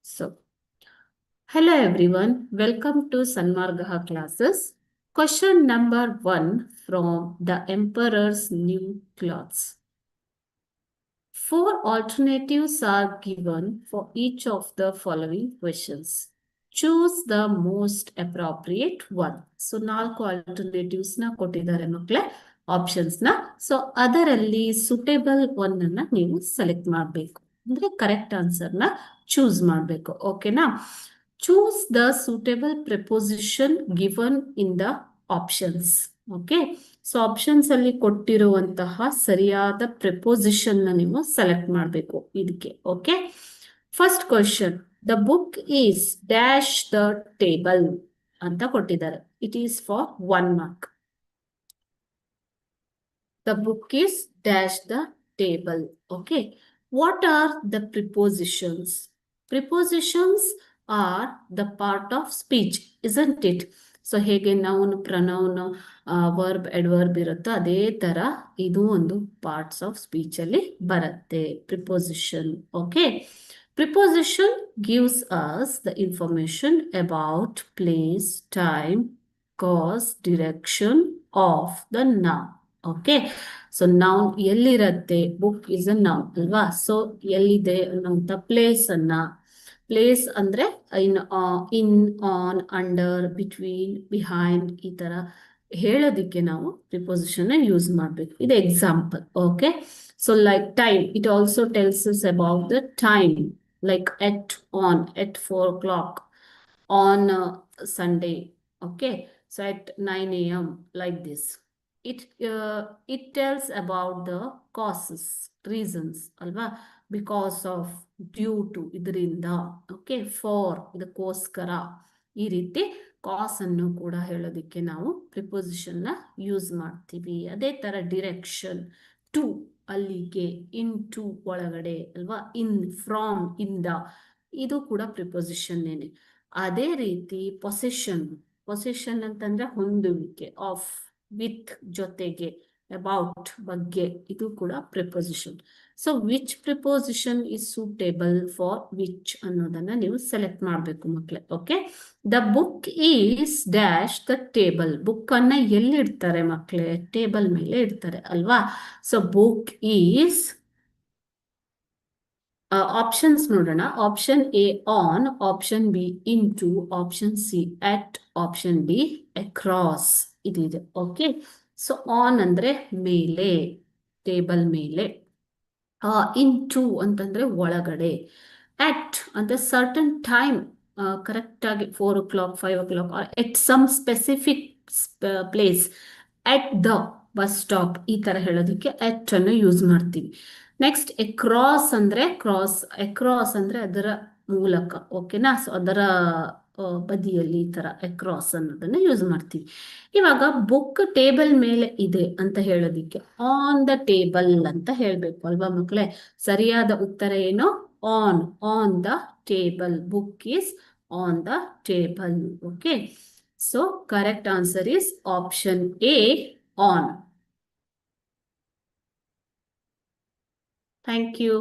So, hello everyone, welcome to Sanmargaha classes. Question number 1 from The Emperor's New Clothes. 4 alternatives are given for each of the following questions. Choose the most appropriate one. So, 4 alternatives na ಕೊಟ್ಟಿದ್ದಾರೆ ಮಕ್ಕಳೇ options ನ. So ಅದರಲ್ಲಿ suitable one ಅನ್ನ ನೀವು select ಮಾಡಬೇಕು. ಅಂದ್ರೆ correct answer ನ choose ಮಾಡಬೇಕು. ಓಕೆನಾ? Choose the suitable preposition given in the options. Okay, so options ಅಲ್ಲಿ ಕೊಟ್ಟಿರುವಂತಹ ಸರಿಯಾದ ಪ್ರಿಪೋಸಿಷನ್ ನ ನೀವು ಸೆಲೆಕ್ಟ್ ಮಾಡಬೇಕು ಇದಕ್ಕೆ. Okay, first question, the book is dash the table ಅಂತ ಕೊಟ್ಟಿದ್ದಾರೆ. It is for 1 mark. The book is dash the table. Okay. What are the prepositions? Prepositions are the part of speech, isn't it? So, ಹೇಗೆ noun, pronoun, verb, adverb ಇರುತ್ತೋ ಅದೇ ತರ ಇದು ಒಂದು parts of speech ಅಲ್ಲಿ ಬರುತ್ತೆ. Preposition. Okay. Preposition gives us the information about place, time, cause, direction of the noun. Okay, so noun ಎಲ್ಲಿರತ್ತೆ? Book is a noun ಅಲ್ವಾ? ಸೊ ಎಲ್ಲಿದೆ ಅನ್ನುವಂಥ ಪ್ಲೇಸ್ ಅಂದ್ರೆ in on, under, between, behind ಈ ತರ ಹೇಳೋದಿಕ್ಕೆ ನಾವು ಪ್ರಿಪೋಸಿಷನ್ ಯೂಸ್ ಮಾಡಬೇಕು. ಇದು example. Okay, so like time, it also tells us about the time, like at, on, at 4 o'clock, on Sunday. Okay, so at 9 a.m. like this. It tells about the causes, reasons ಅಲ್ವಾ? Because of, due to ಇದರಿಂದ, okay, for ಇದಕ್ಕೋಸ್ಕರ, ಈ ರೀತಿ ಕಾಸ್ ಅನ್ನು ಕೂಡ ಹೇಳೋದಿಕ್ಕೆ ನಾವು preposition ನ use ಮಾಡ್ತೀವಿ. ಅದೇ ತರ ಡಿರೆಕ್ಷನ್, ಟು ಅಲ್ಲಿಗೆ, ಇನ್ ಟು ಒಳಗಡೆ ಅಲ್ವಾ? ಇನ್, ಫ್ರಾಮ್, ಇಂದ, ಇದು ಕೂಡ ಪ್ರಿಪೋಸಿಷನ್ ಏನೆ. ಅದೇ ರೀತಿ ಪೊಸೆಷನ್ ಅಂತಂದ್ರೆ ಹೊಂದುವಿಕೆ, ಆಫ್, ವಿತ್ ಜೊತೆಗೆ, ಅಬೌಟ್ ಬಗ್ಗೆ, ಇದು ಕೂಡ preposition. So which preposition is suitable for which ಅನ್ನೋದನ್ನ ನೀವು ಸೆಲೆಕ್ಟ್ ಮಾಡಬೇಕು ಮಕ್ಕಳೇ. Okay, the book is dash the table. Book ಅನ್ನ ಎಲ್ಲಿ ಇಡ್ತಾರೆ ಮಕ್ಕಳೇ? ಟೇಬಲ್ ಮೇಲೆ ಇಡ್ತಾರೆ ಅಲ್ವಾ? ಸೊ ಬುಕ್ ಈಸ್, ಆಪ್ಷನ್ಸ್ ನೋಡೋಣ. Option A on, option B into, option C at, option D across ಇದಿದೆ. ಓಕೆ, ಸೊ ಆನ್ ಅಂದ್ರೆ ಮೇಲೆ, ಟೇಬಲ್ ಮೇಲೆ. ಇನ್ ಟು ಅಂತಂದ್ರೆ ಒಳಗಡೆ. ಅಟ್ ಅಂದ್ರೆ ಸರ್ಟನ್ ಟೈಮ್, ಕರೆಕ್ಟ್ ಆಗಿ 4 o'clock, 5 o'clock, at some specific place, at the bus stop, ಈ ತರ ಹೇಳೋದಕ್ಕೆ ಅಟ್ ಅನ್ನು ಯೂಸ್ ಮಾಡ್ತೀವಿ. ನೆಕ್ಸ್ಟ್ ಅಕ್ರಾಸ್ ಅಂದ್ರೆ ಅದರ ಮೂಲಕ. ಓಕೆನಾ? ಸೊ ಅದರ ಬದಿಯಲ್ಲಿ, ಈ ತರ ಅಕ್ರಾಸ್ ಅನ್ನೋದನ್ನ ಯೂಸ್ ಮಾಡ್ತೀವಿ. ಇವಾಗ ಬುಕ್ ಟೇಬಲ್ ಮೇಲೆ ಇದೆ ಅಂತ ಹೇಳೋದಿಕ್ಕೆ ಆನ್ ದ ಟೇಬಲ್ ಅಂತ ಹೇಳ್ಬೇಕು ಅಲ್ವಾ ಮಕ್ಕಳೇ? ಸರಿಯಾದ ಉತ್ತರ ಏನು? On the table. Book is on the table. Okay, so correct answer is option A, on. Thank you.